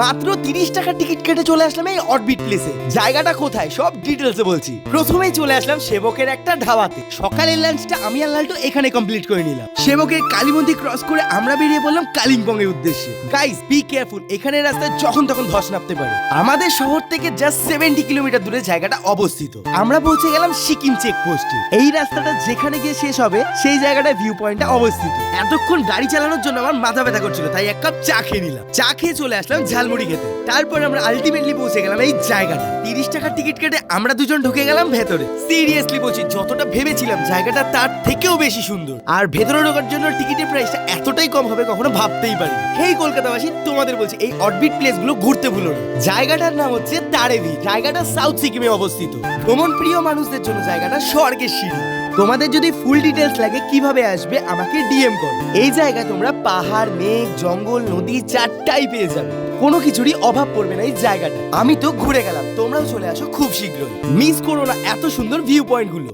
মাত্র 30 টাকার টিকিট কেটে চলে আসলাম এই অরবিট প্লেসে। জায়গাটা কোথায় সব ডিটেলসে বলছি। প্রথমেই চলে আসলাম সেবকের একটা ধাবাতে। সকালের লাঞ্চটা আমি আর লালটু এখানে কমপ্লিট করে নিলাম। সেবকের কালী মন্দির ক্রস করে আমরা বেরিয়ে পড়লাম কালিম্পং এর উদ্দেশ্যে। গাইস বি কেয়ারফুল, এখানের রাস্তায় যখন তখন ধস নামতে পারে। আমাদের শহর থেকে জাস্ট 70 কিলোমিটার দূরে জায়গাটা অবস্থিত। আমরা পৌঁছে গেলাম সিকিম চেকপোস্টে। এই রাস্তাটা যেখানে গিয়ে শেষ হবে সেই জায়গাটায় ভিউ পয়েন্টটা অবস্থিত। এতক্ষণ গাড়ি চালানোর জন্য আমার মাথা ব্যথা করছিল, তাই এক কাপ চা খেয়ে নিলাম। চা খেয়ে চলে আসলাম ঝালমুড়ি খেতে। তারপর আমরা আলটিমেটলি পৌঁছে গেলাম এই জায়গাটা। 30 টাকার টিকিট কেটে আমরা দুজন ঢুকে গেলাম ভেতরে। সিরিয়াসলি বলছি, যতটা ভেবেছিলাম জায়গাটা তার থেকেও বেশি সুন্দর। আর ভেতরে ঢোকার জন্য টিকিটের প্রাইসটা এতটাই কম হবে কখনো ভাবতেই পারি। হেই কলকাতাবাসী, তোমাদের বলছি এই অরবিট প্লেস গুলো ঘুরতে ভুলো না। জায়গাটার নাম হচ্ছে তারেভি। জায়গাটা সাউথ সিকিমে অবস্থিত। ভ্রমণ প্রিয় মানুষদের জন্য জায়গাটা স্বর্গের সিঁড়ি। তোমাদের যদি ফুল ডিটেলস লাগে কিভাবে আসবে আমাকে ডিএম করো। এই জায়গায় তোমরা পাহাড়, মেঘ, জঙ্গল, নদী চারটাই পেয়ে যাবে। কোনো কিছুরই অভাব পড়বে না এই জায়গাটা। আমি তো ঘুরে গেলাম, তোমরাও চলে আসো খুব শীঘ্রই। মিস করো না এত সুন্দর ভিউ পয়েন্ট গুলো।